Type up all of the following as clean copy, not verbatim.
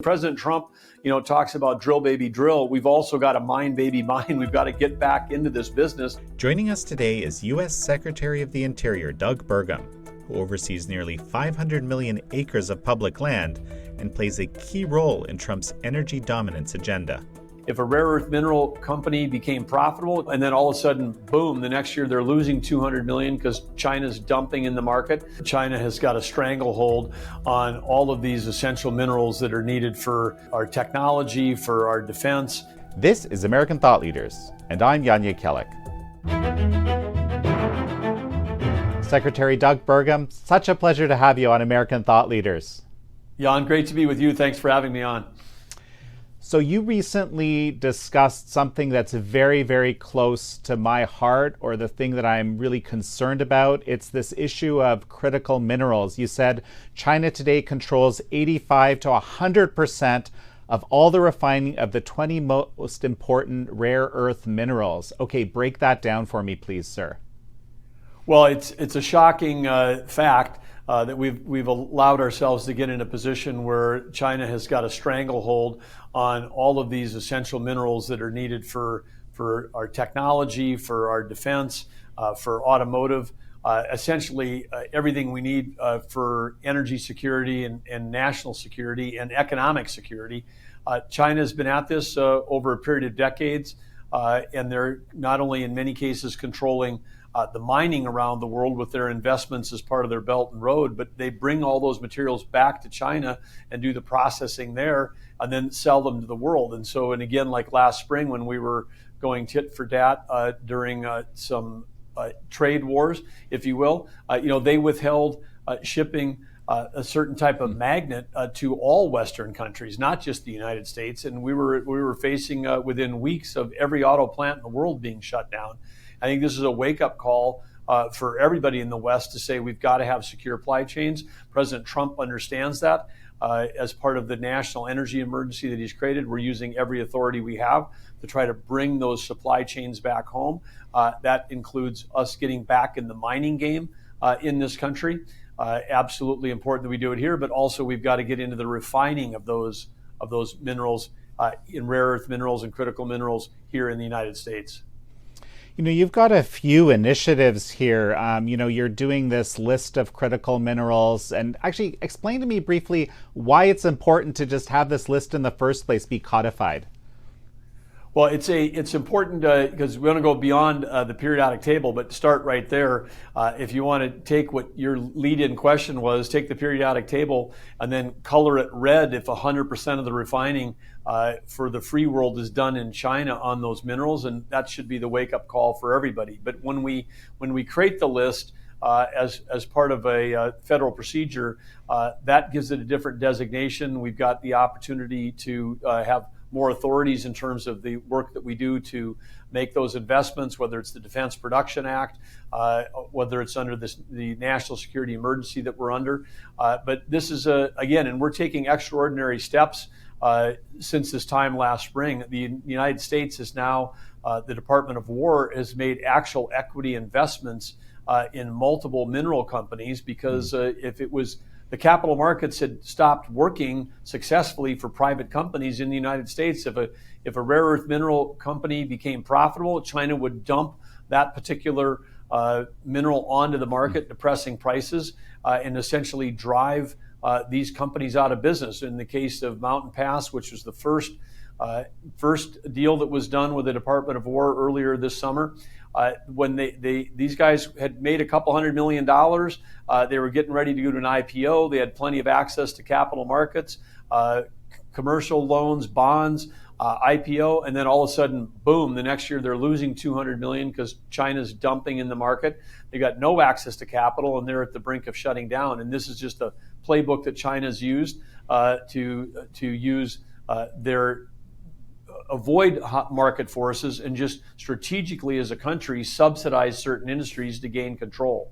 President Trump, talks about drill, baby, drill. We've also got to mine, baby, mine. We've got to get back into this business. Joining us today is U.S. Secretary of the Interior, Doug Burgum, who oversees nearly 500 million acres of public land and plays a key role in Trump's energy dominance agenda. If a rare earth mineral company became profitable and then all of a sudden, boom, the next year they're losing 200 million because China's dumping in the market. China has got a stranglehold on all of these essential minerals that are needed for our technology, for our defense. This is American Thought Leaders, and I'm Yanya Kellick. Secretary Doug Burgum, such a pleasure to have you on American Thought Leaders. Jan, great to be with you. Thanks for having me on. So you recently discussed something that's very, very close to my heart, or the thing that I'm really concerned about. It's this issue of critical minerals. You said China today controls 85 to 100% of all the refining of the 20 most important rare earth minerals. Okay, break that down for me, please, sir. Well, it's a shocking fact that we've allowed ourselves to get in a position where China has got a stranglehold on all of these essential minerals that are needed for our technology, for our defense, for automotive, essentially everything we need for energy security and national security and economic security. China has been at this over a period of decades, and they're not only in many cases controlling the mining around the world with their investments as part of their Belt and Road, but they bring all those materials back to China and do the processing there and then sell them to the world. And so, and again, like last spring when we were going tit for tat during some trade wars, if you will, they withheld shipping a certain type of magnet to all Western countries, not just the United States. And we were facing within weeks of every auto plant in the world being shut down. I think this is a wake-up call for everybody in the West to say we've got to have secure supply chains. President Trump understands that. As part of the national energy emergency that he's created, we're using every authority we have to try to bring those supply chains back home. That includes us getting back in the mining game in this country. Absolutely important that we do it here, but also we've got to get into the refining of those minerals in rare earth minerals and critical minerals here in the United States. You've got a few initiatives here. You're doing this list of critical minerals, and actually explain to me briefly why it's important to just have this list in the first place be codified. Well, it's important because we want to go beyond the periodic table, but start right there. If you want to take what your lead-in question was, take the periodic table and then color it red if 100% of the refining for the free world is done in China on those minerals, and that should be the wake-up call for everybody. But when we create the list as part of a federal procedure, that gives it a different designation. We've got the opportunity to have more authorities in terms of the work that we do to make those investments, whether it's the Defense Production Act, whether it's under the national security emergency that we're under. But this is, again, and we're taking extraordinary steps since this time last spring. The United States is now, the Department of War has made actual equity investments in multiple mineral companies because if it was the capital markets had stopped working successfully for private companies in the United States. If a rare earth mineral company became profitable, China would dump that particular mineral onto the market, depressing prices, and essentially drive these companies out of business. In the case of Mountain Pass, which was the first deal that was done with the Department of War earlier this summer, when these guys had made a couple $100 million, they were getting ready to go to an IPO. They had plenty of access to capital markets, commercial loans, bonds, IPO, and then all of a sudden, boom, the next year they're losing 200 million because China's dumping in the market. They got no access to capital and they're at the brink of shutting down. And this is just a playbook that China's used to use their avoid hot market forces and just strategically as a country subsidize certain industries to gain control.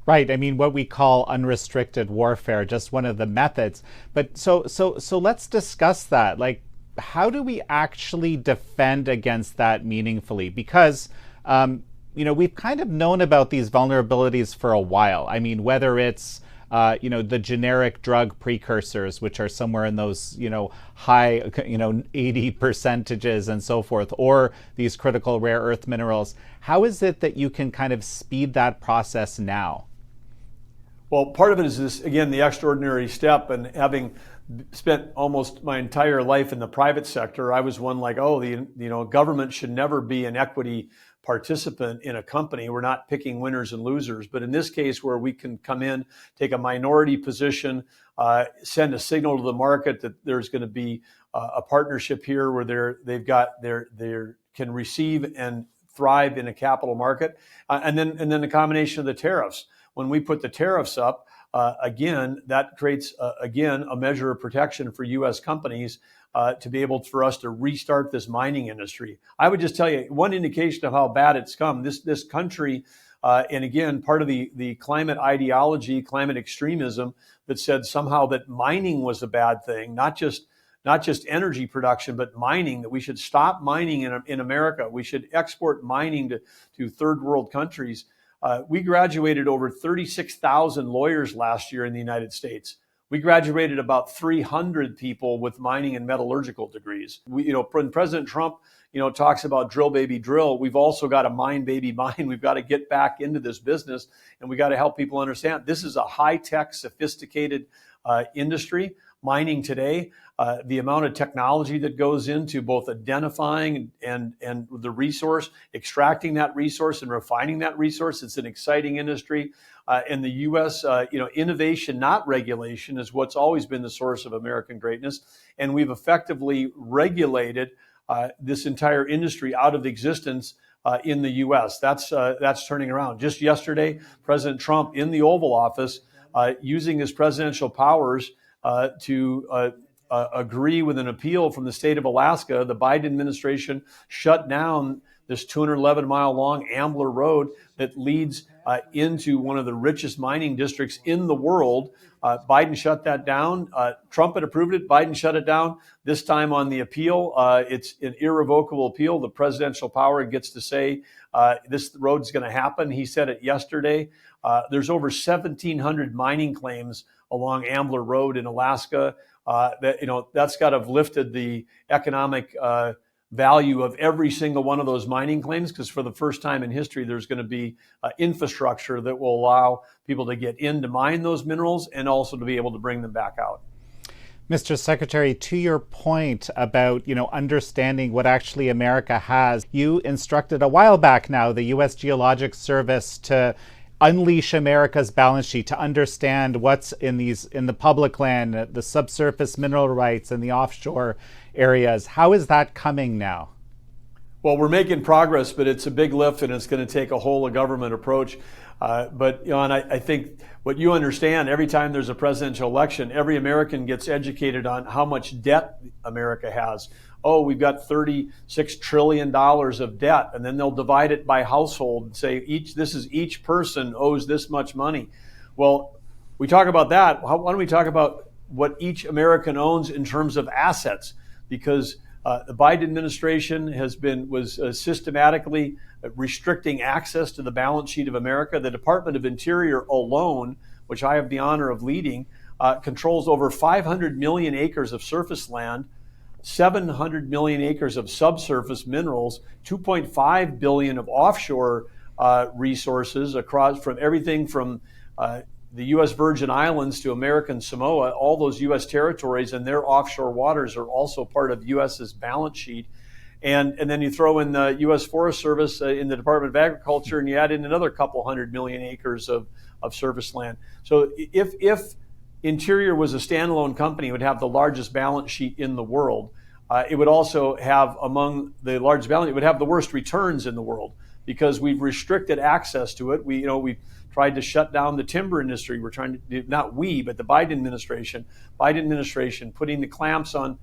Right. I mean, what we call unrestricted warfare, just one of the methods. But so let's discuss that. Like, how do we actually defend against that meaningfully? Because, we've kind of known about these vulnerabilities for a while. I mean, whether it's the generic drug precursors, which are somewhere in those, high, 80 percentages and so forth, or these critical rare earth minerals. How is it that you can kind of speed that process now? Well, part of it is this, again, the extraordinary step, and having spent almost my entire life in the private sector, I was one like, government should never be an equity participant in a company. We're not picking winners and losers. But in this case, where we can come in, take a minority position, send a signal to the market that there's going to be a partnership here where they can receive and thrive in a capital market, and then the combination of the tariffs. When we put the tariffs up, again, that creates, a measure of protection for U.S. companies to be able for us to restart this mining industry. I would just tell you one indication of how bad it's come. This country, and again, part of the climate ideology, climate extremism that said somehow that mining was a bad thing, not just energy production, but mining, that we should stop mining in America. We should export mining to third world countries. We graduated over 36,000 lawyers last year in the United States. We graduated about 300 people with mining and metallurgical degrees. When President Trump, talks about drill, baby, drill, we've also got to mine, baby, mine. We've got to get back into this business, and we got to help people understand this is a high-tech, sophisticated industry. Mining today, the amount of technology that goes into both identifying and the resource, extracting that resource and refining that resource, it's an exciting industry. In the U.S., innovation, not regulation, is what's always been the source of American greatness. And we've effectively regulated this entire industry out of existence in the U.S. That's turning around. Just yesterday, President Trump in the Oval Office, using his presidential powers to agree with an appeal from the state of Alaska, the Biden administration shut down this 211-mile long Ambler Road that leads into one of the richest mining districts in the world. Biden shut that down. Trump had approved it. Biden shut it down. This time on the appeal, it's an irrevocable appeal. The presidential power gets to say this road's going to happen. He said it yesterday. There's over 1,700 mining claims along Ambler Road in Alaska. That's got to have lifted the economic value of every single one of those mining claims, because for the first time in history, there's going to be infrastructure that will allow people to get in to mine those minerals and also to be able to bring them back out. Mr. Secretary, to your point about, understanding what actually America has, you instructed a while back now the U.S. Geologic Service to unleash America's balance sheet, to understand what's in the public land, the subsurface mineral rights and the offshore areas. How is that coming now? Well, we're making progress, but it's a big lift, and it's going to take a whole of government approach. And I think what you understand, every time there's a presidential election, every American gets educated on how much debt America has. Oh, we've got $36 trillion of debt, and then they'll divide it by household and say each person owes this much money. Well, we talk about that. Why don't we talk about what each American owns in terms of assets? Because the Biden administration was systematically restricting access to the balance sheet of America. The Department of Interior alone, which I have the honor of leading, controls over 500 million acres of surface land, 700 million acres of subsurface minerals, 2.5 billion of offshore resources across from everything from the U.S. Virgin Islands to American Samoa. All those U.S. territories and their offshore waters are also part of U.S.'s balance sheet. And then you throw in the U.S. Forest Service in the Department of Agriculture, and you add in another couple 100 million acres of surface land. So if Interior was a standalone company, it would have the largest balance sheet in the world. It would also have, among the largest balance, it would have the worst returns in the world, because we've restricted access to it. We tried to shut down the timber industry. We're trying to do, not we, but the Biden administration putting the clamps on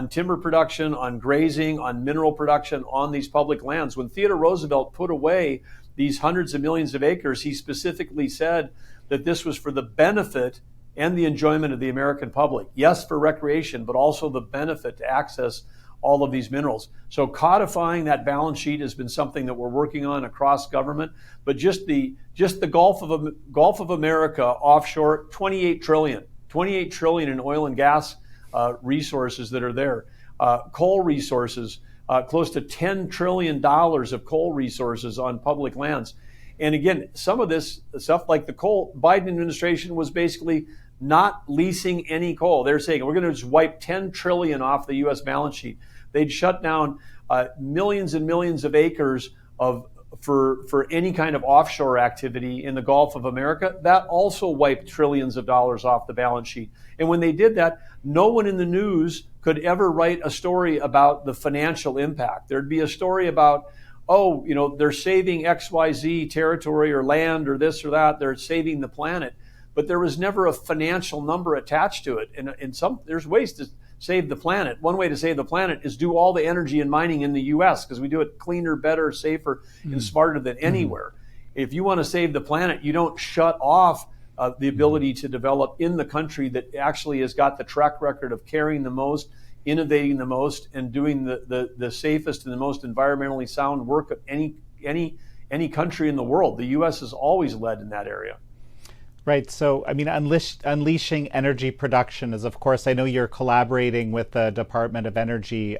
timber production, on grazing, on mineral production on these public lands. When Theodore Roosevelt put away these hundreds of millions of acres, he specifically said that this was for the benefit and the enjoyment of the American public. Yes, for recreation, but also the benefit to access all of these minerals. So codifying that balance sheet has been something that we're working on across government. But just the Gulf of America offshore, 28 trillion in oil and gas resources that are there. Coal resources, close to $10 trillion of coal resources on public lands. And again, some of this stuff like the coal, Biden administration was basically not leasing any coal. They're saying we're going to just wipe 10 trillion off the U.S. balance sheet. They'd shut down millions and millions of acres for any kind of offshore activity in the Gulf of America. That also wiped trillions of dollars off the balance sheet. And when they did that, no one in the news could ever write a story about the financial impact. There'd be a story about, oh, they're saving XYZ territory or land or this or that. They're saving the planet. But there was never a financial number attached to it. And there's ways to save the planet. One way to save the planet is do all the energy and mining in the U.S. because we do it cleaner, better, safer, and smarter than anywhere. If you want to save the planet, you don't shut off the ability to develop in the country that actually has got the track record of carrying the most, innovating the most, and doing the safest and the most environmentally sound work of any country in the world. The U.S. has always led in that area. Right. So, I mean, unleashing energy production is, of course, I know you're collaborating with the Department of Energy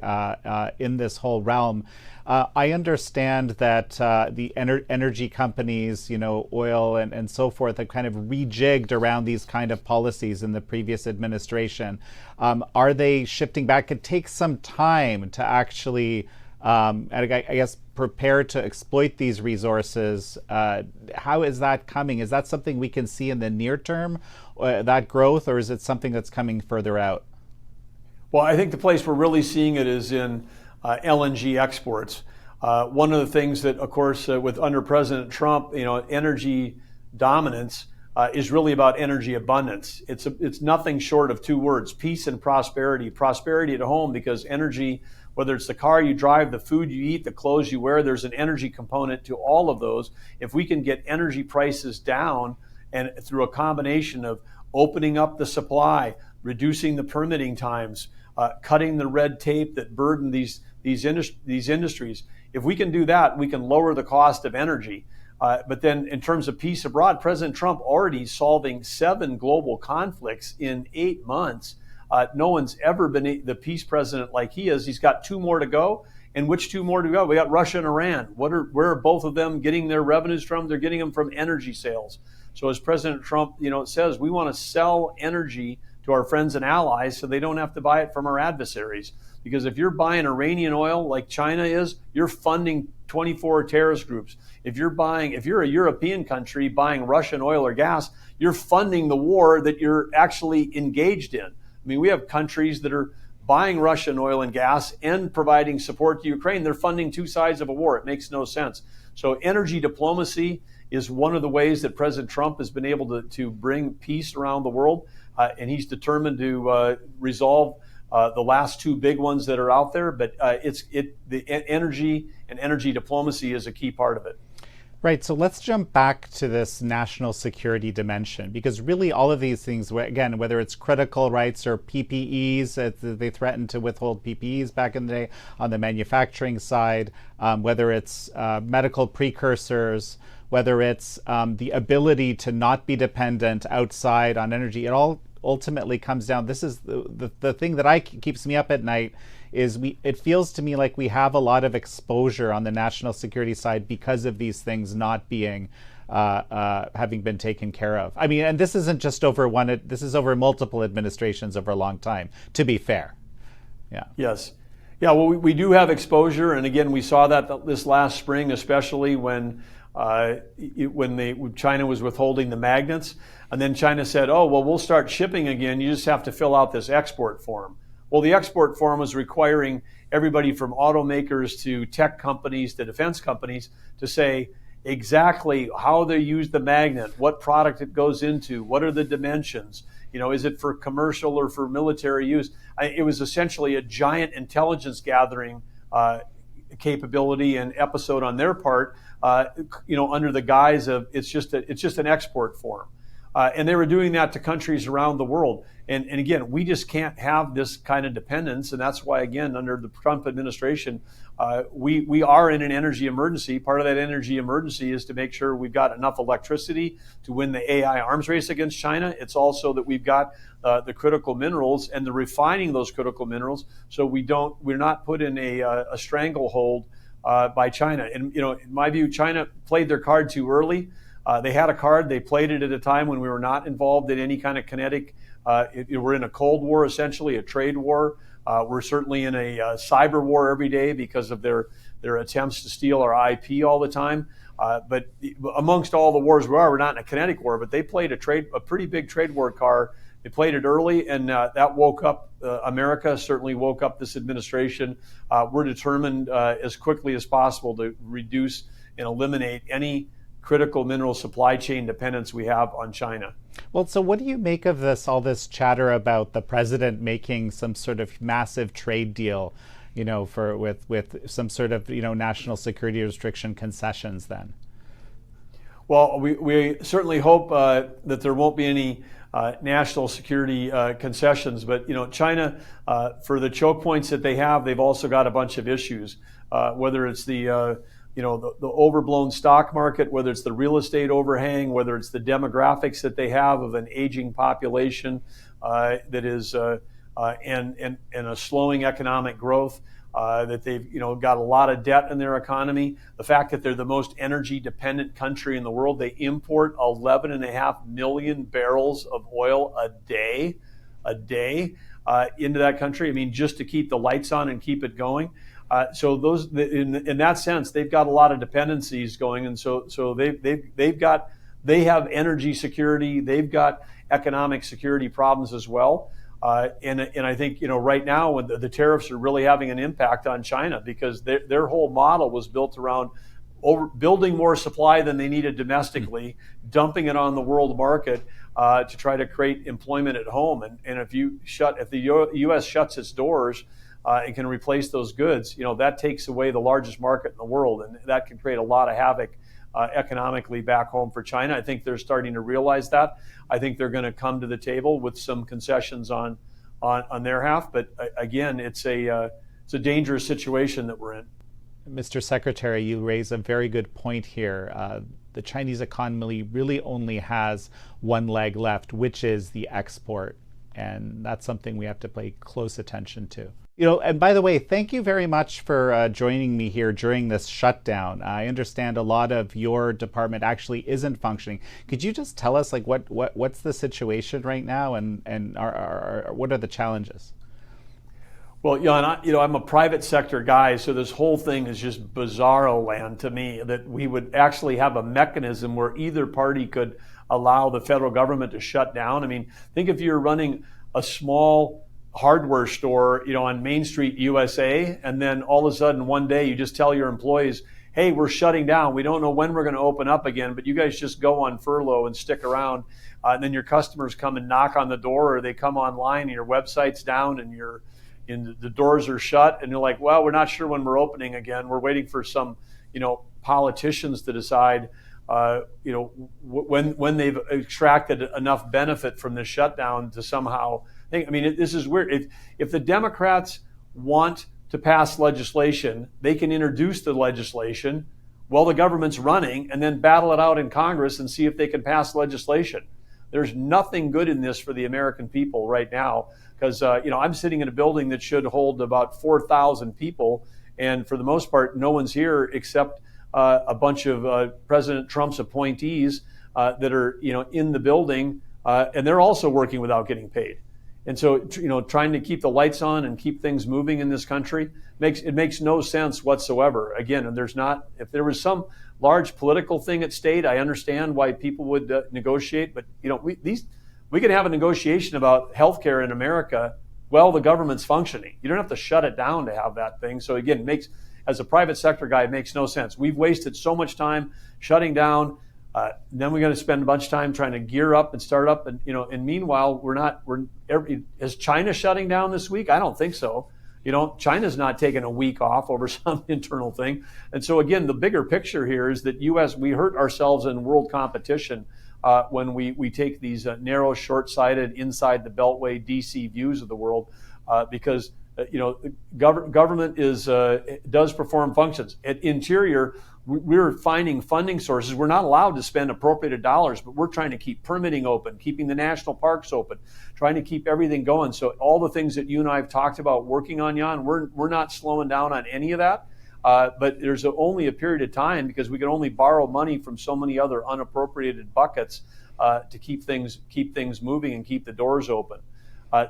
in this whole realm. I understand that the energy companies, oil and so forth, have kind of rejigged around these kind of policies in the previous administration. Are they shifting back? It takes some time to actually, I guess, prepare to exploit these resources. How is that coming? Is that something we can see in the near term, that growth, or is it something that's coming further out? Well, I think the place we're really seeing it is in LNG exports. One of the things that, of course, under President Trump, energy dominance is really about energy abundance. It's nothing short of two words: peace and prosperity. Prosperity at home, because energy, whether it's the car you drive, the food you eat, the clothes you wear, there's an energy component to all of those. If we can get energy prices down, and through a combination of opening up the supply, reducing the permitting times, cutting the red tape that burden these industries, if we can do that, we can lower the cost of energy. But then in terms of peace abroad, President Trump already solving 7 global conflicts in 8 months. No one's ever been the peace president like he is. He's got 2 more to go. And which 2 more to go? We got Russia and Iran. Where are both of them getting their revenues from? They're getting them from energy sales. So as President Trump, says, we want to sell energy to our friends and allies so they don't have to buy it from our adversaries. Because if you're buying Iranian oil like China is, you're funding 24 terrorist groups. If you're a European country buying Russian oil or gas, you're funding the war that you're actually engaged in. I mean, we have countries that are buying Russian oil and gas and providing support to Ukraine. They're funding 2 sides of a war. It makes no sense. So energy diplomacy is one of the ways that President Trump has been able to bring peace around the world. And he's determined to resolve the last 2 big ones that are out there. But the energy and energy diplomacy is a key part of it. Right. So let's jump back to this national security dimension, because really all of these things, again, whether it's critical rights or PPEs, they threatened to withhold PPEs back in the day on the manufacturing side, whether it's medical precursors, whether it's the ability to not be dependent outside on energy, it all ultimately comes down. This is the thing that keeps me up at night. It feels to me like we have a lot of exposure on the national security side because of these things not being having been taken care of. I mean, and this isn't just over one. This is over multiple administrations over a long time, to be fair. Yeah. Yes. Yeah. Well, we do have exposure, and again, we saw that this last spring, especially when China was withholding the magnets, and then China said, "Oh, well, we'll start shipping again. You just have to fill out this export form." Well, the export form was requiring everybody from automakers to tech companies to defense companies to say exactly how they use the magnet, what product it goes into, what are the dimensions, is it for commercial or for military use? It was essentially a giant intelligence gathering capability and episode on their part, under the guise of it's just an export form. And they were doing that to countries around the world. And again, we just can't have this kind of dependence. And that's why, again, under the Trump administration, we are in an energy emergency. Part of that energy emergency is to make sure we've got enough electricity to win the AI arms race against China. It's also that we've got the critical minerals and the refining those critical minerals, so we're not put in a stranglehold by China. And in my view, China played their card too early. They had a card. They played it at a time when we were not involved in any kind of kinetic. We're in a Cold War, essentially a trade war. We're certainly in a cyber war every day because of their attempts to steal our IP all the time. But amongst all the wars we're not in a kinetic war. But they played a pretty big trade war card. They played it early, and that woke up America. Certainly woke up this administration. We're determined as quickly as possible to reduce and eliminate any critical mineral supply chain dependence we have on China. Well, so what do you make of all this chatter about the president making some sort of massive trade deal, with some sort of, national security restriction concessions then? Well, we certainly hope that there won't be any national security concessions, but China, for the choke points that they have, they've also got a bunch of issues, whether it's the overblown stock market, whether it's the real estate overhang, whether it's the demographics that they have of an aging population that is and a slowing economic growth, that they've got a lot of debt in their economy. The fact that they're the most energy dependent country in the world, they import 11.5 million barrels of oil a day into that country. I mean, just to keep the lights on and keep it going. So those, in that sense, they've got a lot of dependencies going, and so they have energy security, they've got economic security problems as well, and I think right now when the tariffs are really having an impact on China because their whole model was built around building more supply than they needed domestically, dumping it on the world market to try to create employment at home, and if the U.S. shuts its doors. And can replace those goods, that takes away the largest market in the world, and that can create a lot of havoc economically back home for China. I think they're starting to realize that. I think they're going to come to the table with some concessions on their half. But again, it's a dangerous situation that we're in. Mr. Secretary, you raise a very good point here. The Chinese economy really only has one leg left, which is the export. And that's something we have to pay close attention to. And by the way, thank you very much for joining me here during this shutdown. I understand a lot of your department actually isn't functioning. Could you just tell us what's the situation right now and what are the challenges? Well, I'm a private sector guy, so this whole thing is just bizarro land to me, that we would actually have a mechanism where either party could allow the federal government to shut down. I mean, think if you're running a small hardware store, on Main Street, USA, and then all of a sudden one day you just tell your employees, hey, we're shutting down. We don't know when we're going to open up again, but you guys just go on furlough and stick around. And then your customers come and knock on the door, or they come online and your website's down and the doors are shut, and you're like, well, we're not sure when we're opening again. We're waiting for some, politicians to decide, when they've extracted enough benefit from this shutdown to somehow think. I mean, this is weird. If the Democrats want to pass legislation, they can introduce the legislation while the government's running and then battle it out in Congress and see if they can pass legislation. There's nothing good in this for the American people right now because, I'm sitting in a building that should hold about 4,000 people. And for the most part, no one's here except a bunch of President Trump's appointees that are, in the building. And they're also working without getting paid. And so, trying to keep the lights on and keep things moving in this country makes no sense whatsoever. Again, and if there was some large political thing at stake, I understand why people would negotiate. But we can have a negotiation about healthcare in America while the government's functioning. You don't have to shut it down to have that thing. So again, as a private sector guy, it makes no sense. We've wasted so much time shutting down. Then we're going to spend a bunch of time trying to gear up and start up, and meanwhile, is China shutting down this week? I don't think so. China's not taking a week off over some internal thing. And so again, the bigger picture here is that we hurt ourselves in world competition when we take these narrow, short-sighted, inside the Beltway DC views of the world, because government does perform functions. At Interior, we're finding funding sources. We're not allowed to spend appropriated dollars, but we're trying to keep permitting open, keeping the national parks open, trying to keep everything going. So all the things that you and I have talked about working on, Jan, we're not slowing down on any of that. But there's only a period of time, because we can only borrow money from so many other unappropriated buckets to keep things moving and keep the doors open.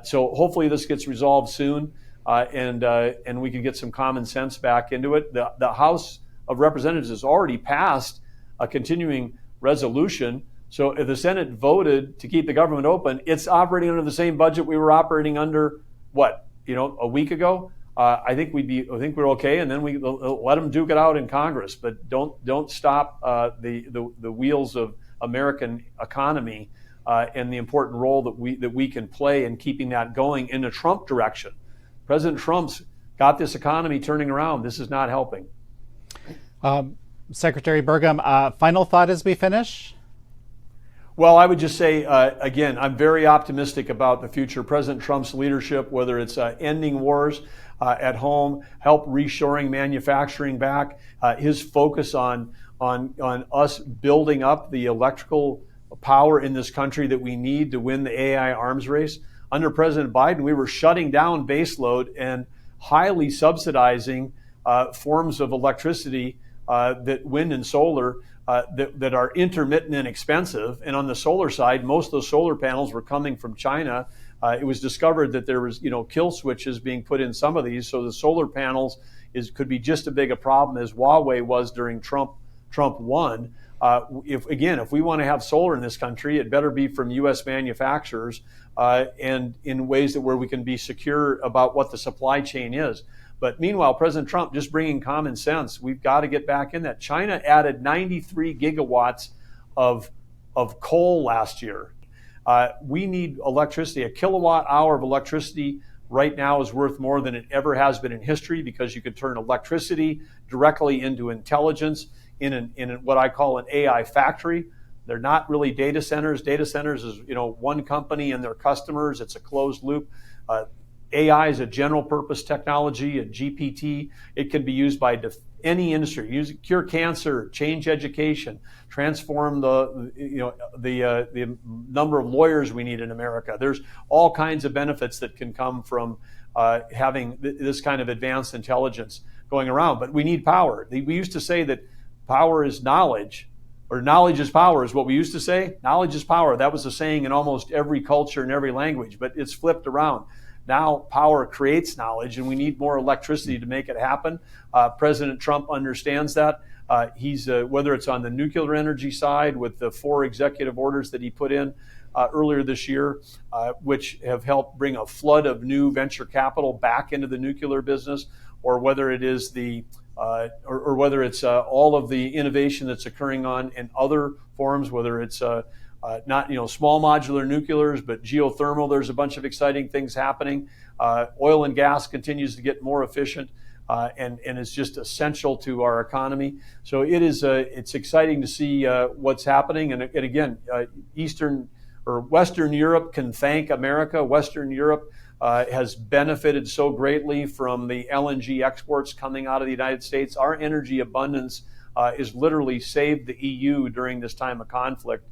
So hopefully this gets resolved soon, and we can get some common sense back into it. The House of Representatives has already passed a continuing resolution. So if the Senate voted to keep the government open, it's operating under the same budget we were operating under, a week ago. I think we're okay, and then we let them duke it out in Congress. But don't stop the wheels of American economy and the important role that we can play in keeping that going in the Trump direction. President Trump's got this economy turning around. This is not helping. Secretary Burgum, final thought as we finish? Well, I would just say, again, I'm very optimistic about the future. President Trump's leadership, whether it's ending wars at home, help reshoring manufacturing back, his focus on us building up the electrical power in this country that we need to win the AI arms race. Under President Biden, we were shutting down baseload and highly subsidizing forms of electricity, that wind and solar, that are intermittent and expensive. And on the solar side, most of those solar panels were coming from China. It was discovered that there was, kill switches being put in some of these. So the solar panels could be just as big a problem as Huawei was during Trump 1. If we want to have solar in this country, it better be from U.S. manufacturers and in ways where we can be secure about what the supply chain is. But meanwhile, President Trump just bringing common sense. We've got to get back in that. China added 93 gigawatts of coal last year. We need electricity. A kilowatt hour of electricity right now is worth more than it ever has been in history, because you could turn electricity directly into intelligence in what I call an AI factory. They're not really data centers. Data centers is one company and their customers. It's a closed loop. AI is a general purpose technology, a GPT. It can be used by any industry. Cure cancer, change education, transform the number of lawyers we need in America. There's all kinds of benefits that can come from having this kind of advanced intelligence going around. But we need power. We used to say that power is knowledge, or knowledge is power is what we used to say. Knowledge is power. That was a saying in almost every culture and every language, but it's flipped around. Now power creates knowledge, and we need more electricity to make it happen. President Trump understands that. He's whether it's on the nuclear energy side with the 4 executive orders that he put in earlier this year, which have helped bring a flood of new venture capital back into the nuclear business, or whether it is or whether it's all of the innovation that's occurring in other forms, whether it's not small modular nuclears, but geothermal. There's a bunch of exciting things happening. Oil and gas continues to get more efficient, and it's just essential to our economy. So it's exciting to see what's happening. And again, Western Europe can thank America. Western Europe has benefited so greatly from the LNG exports coming out of the United States. Our energy abundance has literally saved the EU during this time of conflict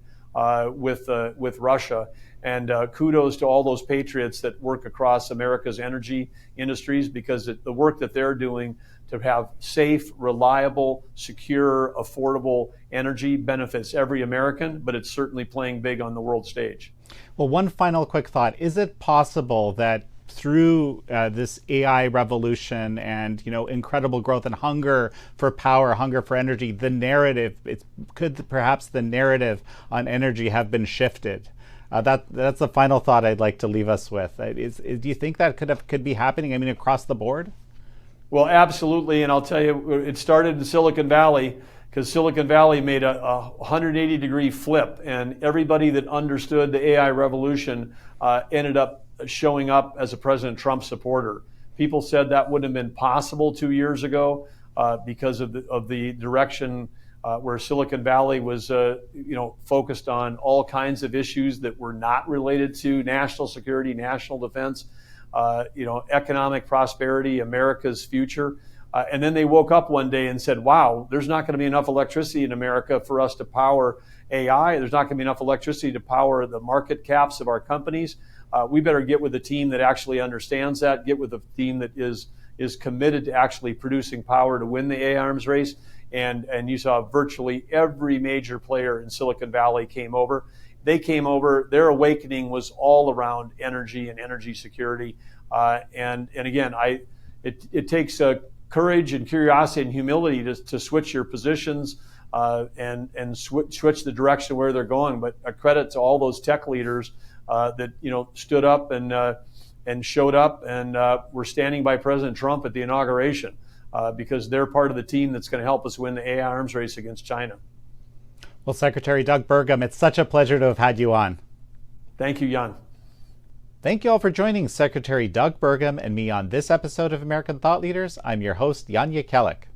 with Russia. And kudos to all those patriots that work across America's energy industries, because the work that they're doing to have safe, reliable, secure, affordable energy benefits every American, but it's certainly playing big on the world stage. Well, one final quick thought. Is it possible that through this AI revolution and incredible growth and hunger for power, hunger for energy, the narrative, perhaps the narrative on energy have been shifted? That's the final thought I'd like to leave us with. Do you think that could be happening? I mean, across the board? Well, absolutely. And I'll tell you, it started in Silicon Valley, because Silicon Valley made a 180-degree flip, and everybody that understood the AI revolution ended up showing up as a President Trump supporter. People said that wouldn't have been possible 2 years ago because of the direction where Silicon Valley was focused on all kinds of issues that were not related to national security, national defense, economic prosperity, America's future. And then they woke up one day and said, wow, there's not going to be enough electricity in America for us to power AI. There's not going to be enough electricity to power the market caps of our companies. We better get with a team that actually understands that, get with a team that is committed to actually producing power to win the AI arms race. And you saw virtually every major player in Silicon Valley came over. They came over, their awakening was all around energy and energy security. And again, it takes courage and curiosity and humility to switch your positions and switch the direction where they're going. But a credit to all those tech leaders that stood up and showed up and were standing by President Trump at the inauguration because they're part of the team that's going to help us win the AI arms race against China. Well, Secretary Doug Burgum, it's such a pleasure to have had you on. Thank you, Jan. Thank you all for joining Secretary Doug Burgum and me on this episode of American Thought Leaders. I'm your host, Jan Jekielek.